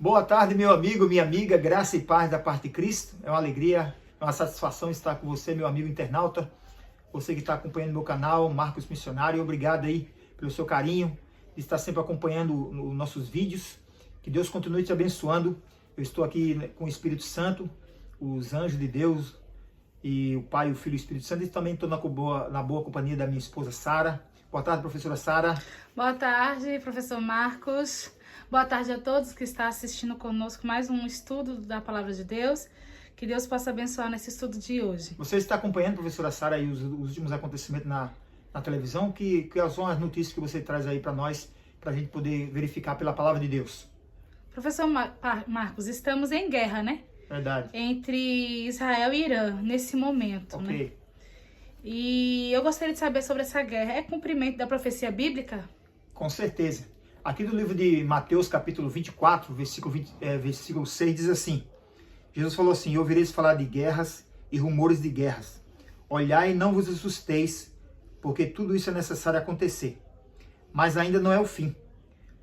Boa tarde, meu amigo, minha amiga, graça e paz da parte de Cristo. É uma alegria, é uma satisfação estar com você, meu amigo internauta. Você que está acompanhando meu canal, Marcos Missionário, obrigado aí pelo seu carinho, de estar sempre acompanhando os nossos vídeos. Que Deus continue te abençoando. Eu estou aqui com o Espírito Santo, os anjos de Deus, e o Pai, o Filho e o Espírito Santo. E também estou na boa companhia da minha esposa Sara. Boa tarde, professora Sara. Boa tarde, professor Marcos. Boa tarde a todos que estão assistindo conosco mais um estudo da Palavra de Deus. Que Deus possa abençoar nesse estudo de hoje. Você está acompanhando, professora Sara, aí os últimos acontecimentos na televisão? Que são as notícias que você traz aí para nós, para a gente poder verificar pela Palavra de Deus? Professor Marcos, estamos em guerra, né? Verdade. Entre Israel e Irã, nesse momento, Ok. né? E eu gostaria de saber sobre essa guerra. É cumprimento da profecia bíblica? Com certeza. Aqui no livro de Mateus, capítulo 24, versículo 6, diz assim: Jesus falou assim: ouvireis falar de guerras e rumores de guerras. Olhai e não vos assusteis, porque tudo isso é necessário acontecer. Mas ainda não é o fim.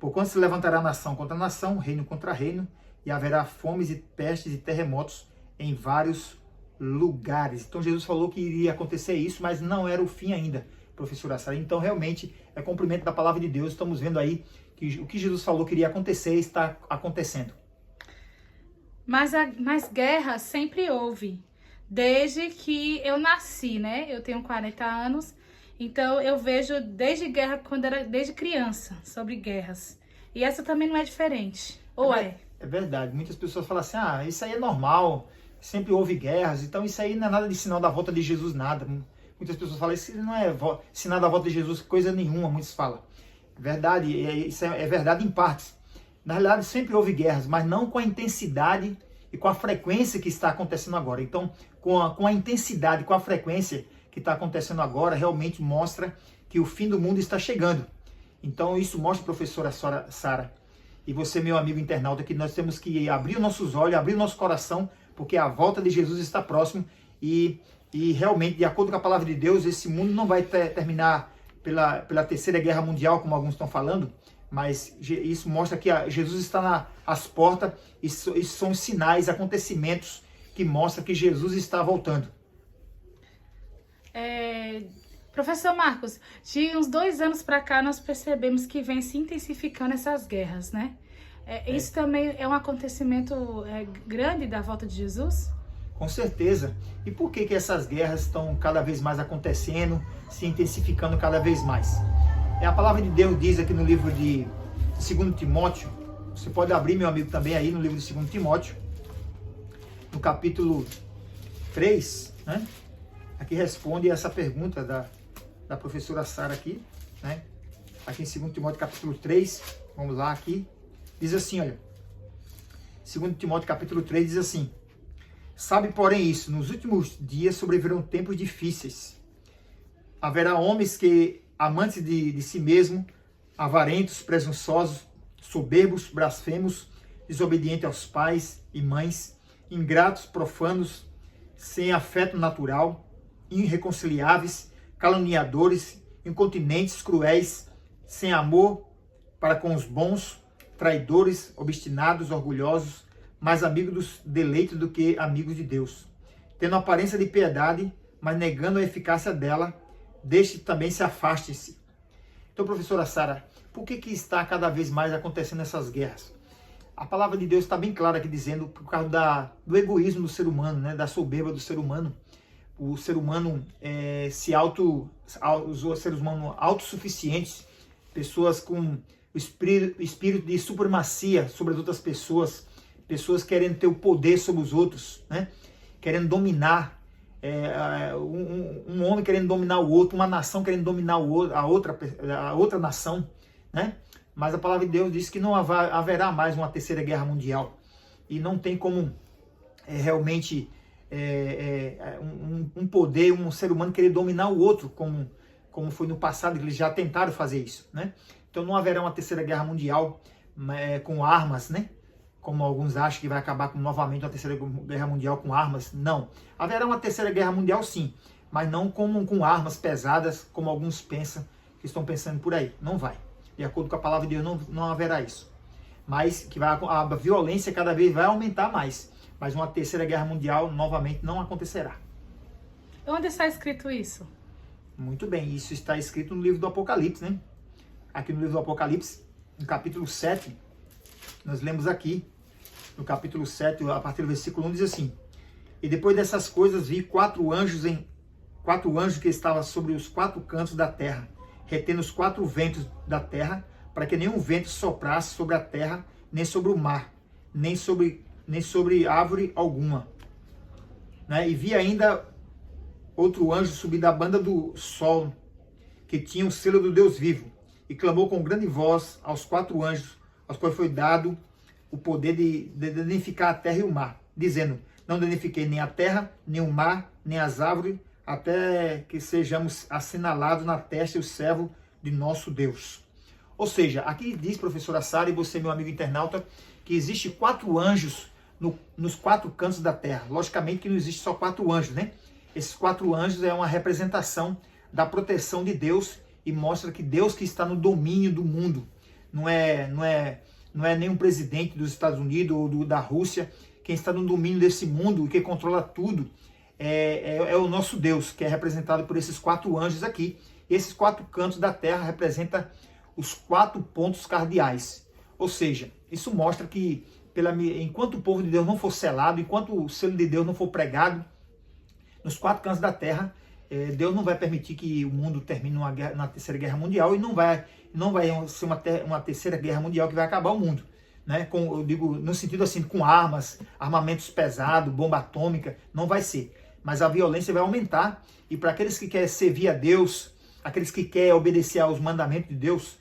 Porquanto se levantará nação contra nação, reino contra reino, e haverá fomes e pestes e terremotos em vários lugares. Então Jesus falou que iria acontecer isso, mas não era o fim ainda, professora Sara. Então realmente é cumprimento da palavra de Deus. Estamos vendo aí que o que Jesus falou que iria acontecer está acontecendo. Mas guerra sempre houve. Desde que eu nasci, né? Eu tenho 40 anos, então eu vejo desde guerra, desde criança, sobre guerras. E essa também não é diferente. Ou é? É verdade. Muitas pessoas falam assim: isso aí é normal, sempre houve guerras, então isso aí não é nada de sinal da volta de Jesus, nada. Muitas pessoas falam: isso não é sinal da volta de Jesus, coisa nenhuma, muitos falam. Verdade, isso é verdade em partes. Na realidade, sempre houve guerras, mas não com a intensidade e com a frequência que está acontecendo agora. Então, com a intensidade, com a frequência que está acontecendo agora, realmente mostra que o fim do mundo está chegando. Então, isso mostra, professora Sara, e você, meu amigo internauta, que nós temos que abrir os nossos olhos, abrir o nosso coração, porque a volta de Jesus está próximo e realmente, de acordo com a palavra de Deus, esse mundo não vai terminar pela terceira guerra mundial, como alguns estão falando, mas isso mostra que Jesus está às portas. Isso são sinais, acontecimentos que mostram que Jesus está voltando. Professor Marcos, de uns 2 anos para cá nós percebemos que vem se intensificando essas guerras, né? Isso também é um acontecimento grande da volta de Jesus? Com certeza. E por que essas guerras estão cada vez mais acontecendo, se intensificando cada vez mais? A palavra de Deus diz aqui no livro de 2 Timóteo, você pode abrir, meu amigo, também aí no livro de 2 Timóteo, no capítulo 3, né? Aqui responde essa pergunta da professora Sara aqui, né? Aqui em 2 Timóteo capítulo 3, vamos lá aqui, diz assim, olha, 2 Timóteo capítulo 3 diz assim: sabe, porém, isso, nos últimos dias sobrevirão tempos difíceis. Haverá homens que, amantes de si mesmo, avarentos, presunçosos, soberbos, blasfemos, desobedientes aos pais e mães, ingratos, profanos, sem afeto natural, irreconciliáveis, caluniadores, incontinentes, cruéis, sem amor para com os bons, traidores, obstinados, orgulhosos, mais amigos dos deleites do que amigos de Deus, tendo aparência de piedade, mas negando a eficácia dela, deste também se afaste-se. Então, professora Sara, por que está cada vez mais acontecendo essas guerras? A palavra de Deus está bem clara aqui dizendo, por causa do egoísmo do ser humano, né, da soberba do ser humano. O ser humano os seres humanos autossuficientes, pessoas com o espírito de supremacia sobre as outras pessoas, pessoas querendo ter o poder sobre os outros, né? Querendo dominar, um homem querendo dominar o outro, uma nação querendo dominar a outra nação, né? Mas a palavra de Deus diz que não haverá mais uma terceira guerra mundial, e não tem como realmente um poder, um ser humano querer dominar o outro, como foi no passado, eles já tentaram fazer isso, né? Então não haverá uma terceira guerra mundial com armas, né? Como alguns acham que vai acabar novamente uma terceira guerra mundial com armas. Não. Haverá uma terceira guerra mundial, sim, mas não com armas pesadas, como alguns pensam, que estão pensando por aí. Não vai. De acordo com a palavra de Deus, não haverá isso. mas que a violência cada vez vai aumentar mais. Mas uma terceira guerra mundial novamente não acontecerá. Onde está escrito isso? Muito bem, isso está escrito no livro do Apocalipse, né? Aqui no livro do Apocalipse, no capítulo 7, nós lemos aqui, no capítulo 7, a partir do versículo 1, diz assim: E depois dessas coisas vi quatro anjos que estavam sobre os quatro cantos da terra, retendo os quatro ventos da terra, para que nenhum vento soprasse sobre a terra, nem sobre o mar, nem sobre árvore alguma. Né? E vi ainda outro anjo subir da banda do sol, que tinha o selo do Deus vivo, e clamou com grande voz aos quatro anjos, aos quais foi dado o poder de danificar a terra e o mar, dizendo: Não danifiquei nem a terra, nem o mar, nem as árvores, até que sejamos assinalados na testa o servo de nosso Deus. Ou seja, aqui diz, professora Sara, e você, meu amigo internauta, que existe quatro anjos nos quatro cantos da terra. Logicamente que não existe só quatro anjos, né? Esses quatro anjos é uma representação da proteção de Deus e mostra que Deus que está no domínio do mundo. Não é nenhum presidente dos Estados Unidos ou da Rússia. Quem está no domínio desse mundo e que controla tudo é o nosso Deus, que é representado por esses quatro anjos aqui. E esses quatro cantos da terra representam os quatro pontos cardeais. Ou seja, isso mostra que enquanto o povo de Deus não for selado, enquanto o selo de Deus não for pregado nos quatro cantos da terra, Deus não vai permitir que o mundo termine na terceira guerra mundial, e não vai ser uma terceira guerra mundial que vai acabar o mundo. Né? Eu digo no sentido assim, com armas, armamentos pesados, bomba atômica, não vai ser. Mas a violência vai aumentar, e para aqueles que querem servir a Deus, aqueles que querem obedecer aos mandamentos de Deus,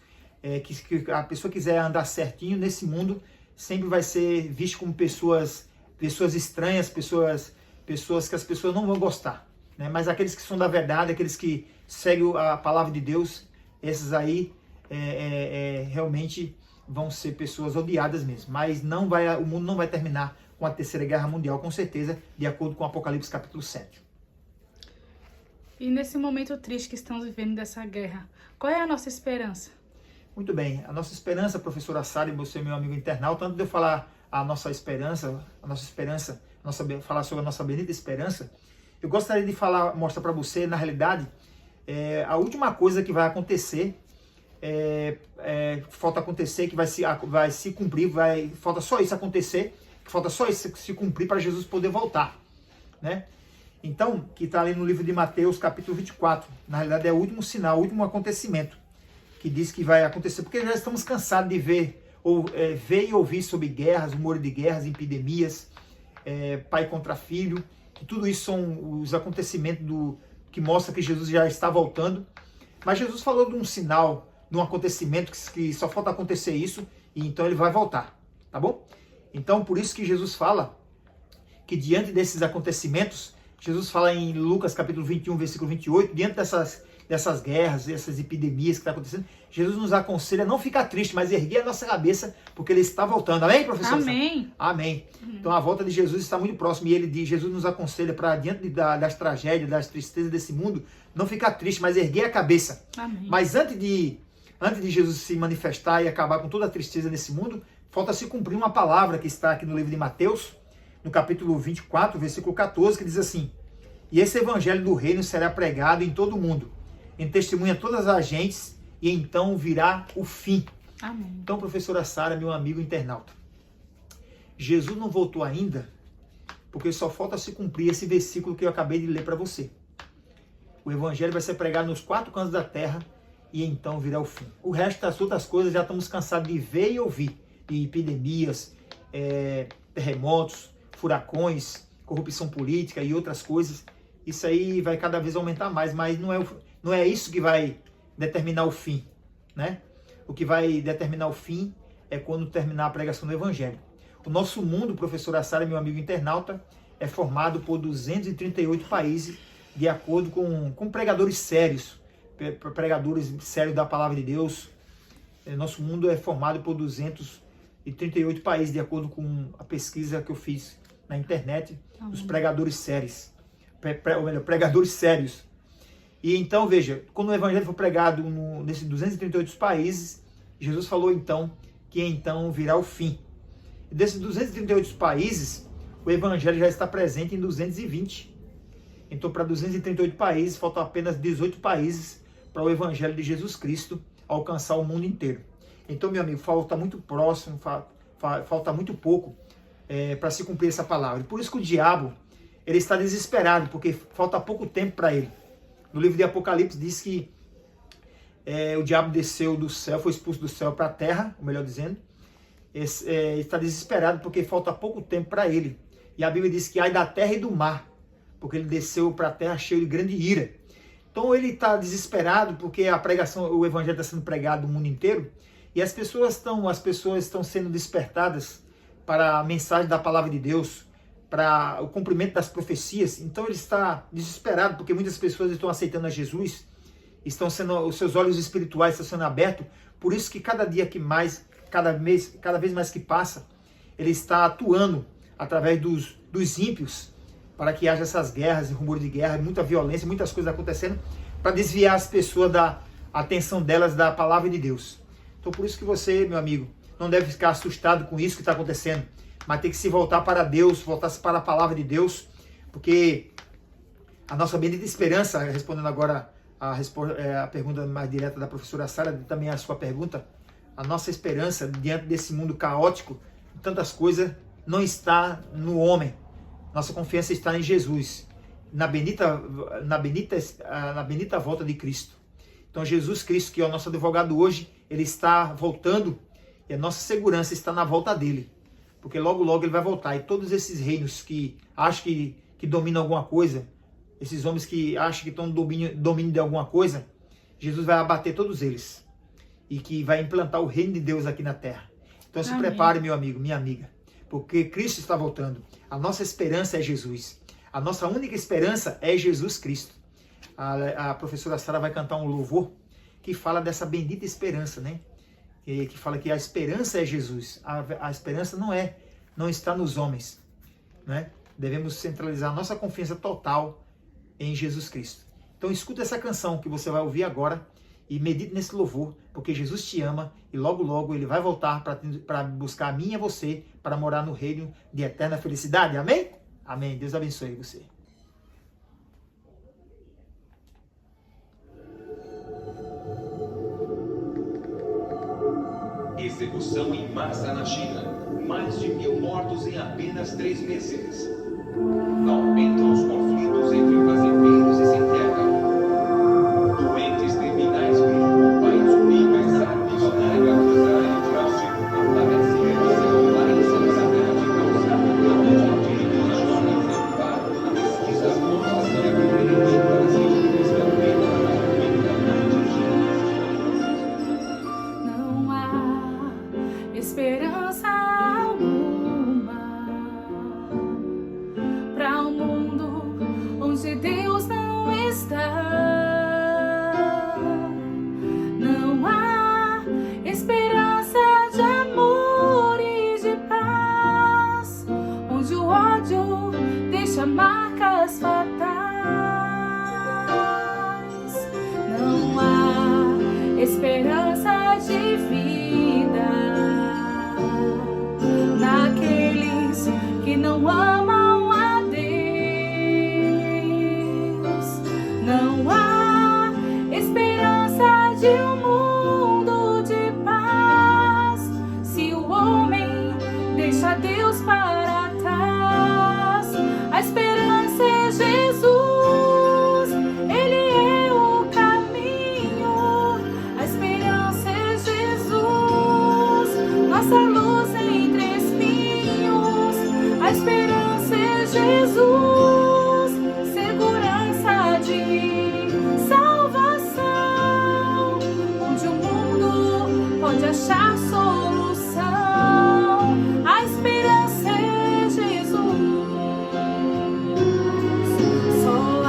que a pessoa quiser andar certinho nesse mundo, sempre vai ser visto como pessoas estranhas, pessoas que as pessoas não vão gostar. Né? Mas aqueles que são da verdade, aqueles que seguem a palavra de Deus, esses aí realmente vão ser pessoas odiadas mesmo. Mas o mundo não vai terminar com a terceira guerra mundial, com certeza, de acordo com Apocalipse capítulo 7. E nesse momento triste que estamos vivendo dessa guerra, qual é a nossa esperança? Muito bem, a nossa esperança, professora Sara, e você, meu amigo internauta, antes de eu falar falar sobre a nossa bendita esperança, eu gostaria de mostrar para você, na realidade, a última coisa que vai acontecer, falta acontecer, que vai se cumprir, falta só isso acontecer, que falta só isso se cumprir para Jesus poder voltar, né? Então, que está ali no livro de Mateus, capítulo 24, na realidade é o último sinal, o último acontecimento que diz que vai acontecer, porque já estamos cansados de ver e ouvir sobre guerras, rumores de guerras, epidemias, pai contra filho, que tudo isso são os acontecimentos que mostra que Jesus já está voltando. Mas Jesus falou de um sinal, de um acontecimento que só falta acontecer isso, e então ele vai voltar, tá bom? Então, por isso que Jesus fala que diante desses acontecimentos, Jesus fala em Lucas capítulo 21, versículo 28, diante dessas guerras, dessas epidemias que estão acontecendo, Jesus nos aconselha a não ficar triste, mas erguer a nossa cabeça, porque ele está voltando. Amém, professor? Amém. Amém. Então a volta de Jesus está muito próxima, e Jesus nos aconselha para, diante das tragédias, das tristezas desse mundo, não ficar triste, mas erguer a cabeça. Amém. Mas antes de Jesus se manifestar e acabar com toda a tristeza nesse mundo, falta se cumprir uma palavra que está aqui no livro de Mateus, no capítulo 24, versículo 14, que diz assim: E esse evangelho do reino será pregado em todo o mundo, em testemunha a todas as gentes, e então virá o fim. Amém. Então, professora Sara, meu amigo internauta, Jesus não voltou ainda, porque só falta se cumprir esse versículo que eu acabei de ler para você. O evangelho vai ser pregado nos quatro cantos da terra, e então virá o fim. O resto das outras coisas já estamos cansados de ver e ouvir, de epidemias, terremotos, furacões, corrupção política e outras coisas. Isso aí vai cada vez aumentar mais, mas não é isso que vai determinar o fim, né? O que vai determinar o fim é quando terminar a pregação do evangelho. O nosso mundo, professora Sara, meu amigo internauta, é formado por 238 países, de acordo com pregadores sérios da palavra de Deus. Nosso mundo é formado por 238 países, de acordo com a pesquisa que eu fiz na internet, dos pregadores sérios. Pregadores sérios. E então, veja, quando o evangelho foi pregado nesses 238 países, Jesus falou então que então virá o fim. E desses 238 países, o evangelho já está presente em 220. Então, para 238 países, faltam apenas 18 países para o evangelho de Jesus Cristo alcançar o mundo inteiro. Então, meu amigo, falta muito próximo, falta muito pouco para se cumprir essa palavra. E por isso que o diabo, ele está desesperado, porque falta pouco tempo para ele. No livro de Apocalipse diz que o diabo desceu do céu, foi expulso do céu para a terra, ou melhor dizendo, está desesperado porque falta pouco tempo para ele. E a Bíblia diz que ai da terra e do mar, porque ele desceu para a terra cheio de grande ira. Então ele está desesperado porque a pregação, o evangelho está sendo pregado no mundo inteiro e as pessoas estão sendo despertadas para a mensagem da palavra de Deus, para o cumprimento das profecias. Então ele está desesperado porque muitas pessoas estão aceitando a Jesus, os seus olhos espirituais estão sendo abertos. Por isso que cada vez mais que passa, ele está atuando através dos ímpios, para que haja essas guerras e rumores de guerra, muita violência, muitas coisas acontecendo, para desviar as pessoas da atenção delas da palavra de Deus. Então por isso que você, meu amigo, não deve ficar assustado com isso que está acontecendo, mas tem que se voltar para Deus, voltar-se para a palavra de Deus, porque a nossa bendita esperança, respondendo agora a pergunta mais direta da professora Sara, também a sua pergunta, a nossa esperança diante desse mundo caótico, tantas coisas, não está no homem. Nossa confiança está em Jesus, na bendita volta de Cristo. Então Jesus Cristo, que é o nosso advogado hoje, ele está voltando e a nossa segurança está na volta dele. Porque logo, logo ele vai voltar. E todos esses reinos que acham que dominam alguma coisa, esses homens que acham que estão no domínio de alguma coisa, Jesus vai abater todos eles. E que vai implantar o reino de Deus aqui na terra. Então se prepare, meu amigo, minha amiga. Porque Cristo está voltando. A nossa esperança é Jesus. A nossa única esperança é Jesus Cristo. A professora Sara vai cantar um louvor que fala dessa bendita esperança, né? Que fala que a esperança é Jesus. A esperança não está nos homens, né? Devemos centralizar a nossa confiança total em Jesus Cristo. Então escuta essa canção que você vai ouvir agora e medite nesse louvor, porque Jesus te ama e logo, logo ele vai voltar para buscar a mim e a você, para morar no reino de eterna felicidade. Amém? Amém. Deus abençoe você. Execução em massa na China. Mais de 1000 mortos em apenas 3 meses. Aumentam os conflitos entre fazendeiros e sem terra. Doentes terminais preocupam o país unido. Milionário acusado de tráfico. Aparece revista online sociedade causada pelo direito de jovens em impacto na pesquisa mostra que a preferência para as regiões também Não há esperança alguma para um mundo onde Deus não está. Não há esperança de amor e de paz, onde o ódio deixa marcas fatais. Não há esperança de vida naqueles que não amam a Deus. Não há esperança de um mundo de paz se o homem deixa Deus para trás. A esperança é Jesus, Ele é o caminho. A esperança é Jesus, nossa luz entre espinhos. A esperança é Jesus, segurança de salvação, onde o mundo pode achar solução. A esperança é Jesus. Só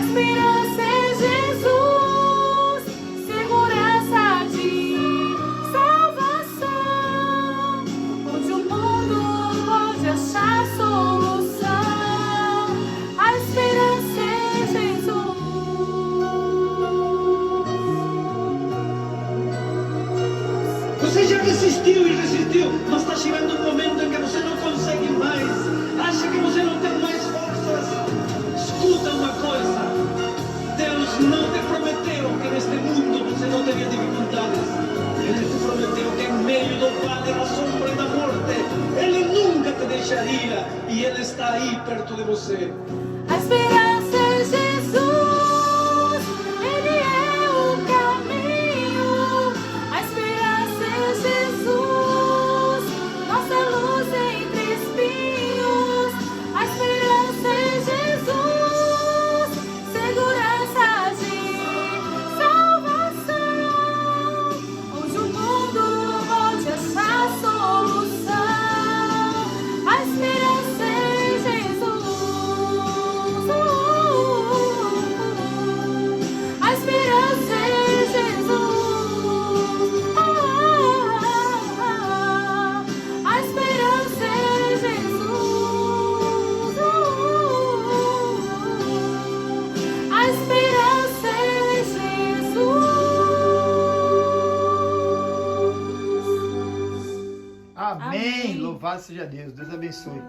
esperança é Jesus, segurança de salvação, onde o mundo pode achar solução. A esperança é Jesus. Você já resistiu e resistiu, mas está chegando um momento em que você não consegue mais. Acha que você não tem mais forças? Escuta uma coisa: Deus não te prometeu que neste mundo você não teria dificuldades. Ele te prometeu que em meio do vale da sombra e da morte, Ele nunca te deixaria, e Ele está aí perto de você. A esperança é Jesus, Ele é o caminho. A esperança é Jesus, nossa luz entre espinhos. A esperança é Jesus, segurança de salvação, onde o mundo pode achar solução. A esperança é Jesus. A esperança é Jesus. A esperança é Jesus. A esperança é Jesus. Amém. Louvado seja Deus. Deus abençoe.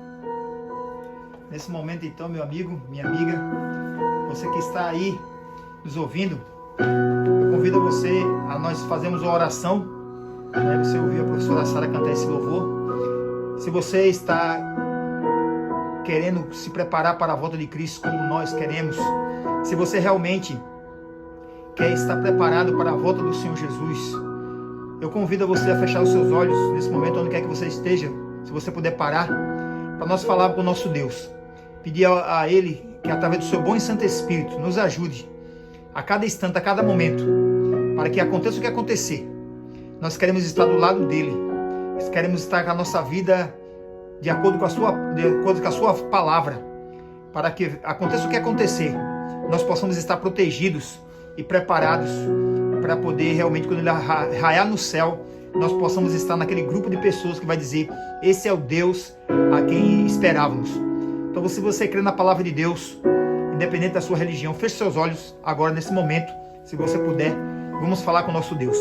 Nesse momento, então, meu amigo, minha amiga, você que está aí nos ouvindo, eu convido você a nós fazermos uma oração. Você ouviu a professora Sara cantar esse louvor. Se você está querendo se preparar para a volta de Cristo como nós queremos, se você realmente quer estar preparado para a volta do Senhor Jesus, eu convido você a fechar os seus olhos nesse momento, onde quer que você esteja, se você puder parar, para nós falar com o nosso Deus. Pedir a Ele que, através do seu bom e santo Espírito, nos ajude a cada instante, a cada momento, para que aconteça o que acontecer. Nós queremos estar do lado dEle. Nós queremos estar com a nossa vida de acordo com a sua palavra, para que aconteça o que acontecer, nós possamos estar protegidos e preparados para poder realmente, quando Ele raiar no céu, nós possamos estar naquele grupo de pessoas que vai dizer: esse é o Deus a quem esperávamos. Então, se você crê na palavra de Deus, independente da sua religião, feche seus olhos agora, nesse momento, se você puder. Vamos falar com o nosso Deus.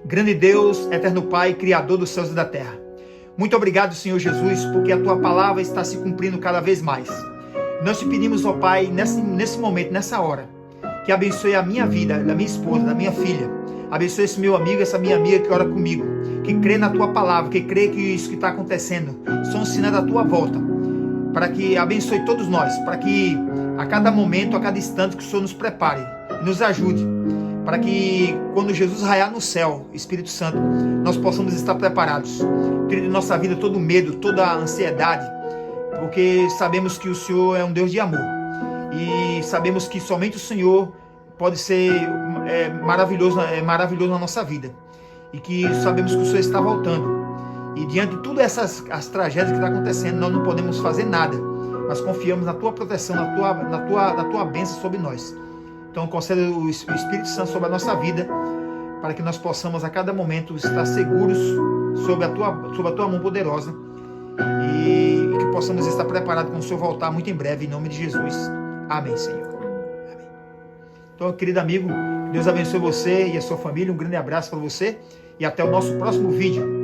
Grande Deus, eterno Pai, Criador dos céus e da terra, muito obrigado, Senhor Jesus, porque a Tua palavra está se cumprindo cada vez mais. Nós te pedimos, ó Pai, nesse momento, nessa hora, que abençoe a minha vida, da minha esposa, da minha filha. Abençoe esse meu amigo, essa minha amiga que ora comigo, que crê na Tua palavra, que crê que isso que está acontecendo são sinais da Tua volta, para que abençoe todos nós, para que a cada momento, a cada instante, que o Senhor nos prepare, nos ajude, para que quando Jesus raiar no céu, Espírito Santo, nós possamos estar preparados. Tire de nossa vida todo o medo, toda a ansiedade, porque sabemos que o Senhor é um Deus de amor, e sabemos que somente o Senhor pode ser maravilhoso na nossa vida, e que sabemos que o Senhor está voltando. E diante de todas as tragédias que estão acontecendo, nós não podemos fazer nada, mas confiamos na Tua proteção, na tua bênção sobre nós. Então conceda o Espírito Santo sobre a nossa vida, para que nós possamos a cada momento estar seguros sobre a Tua mão poderosa, e que possamos estar preparados quando o Senhor voltar muito em breve, em nome de Jesus. Amém, Senhor. Amém. Então, querido amigo, Deus abençoe você e a sua família. Um grande abraço para você e até o nosso próximo vídeo.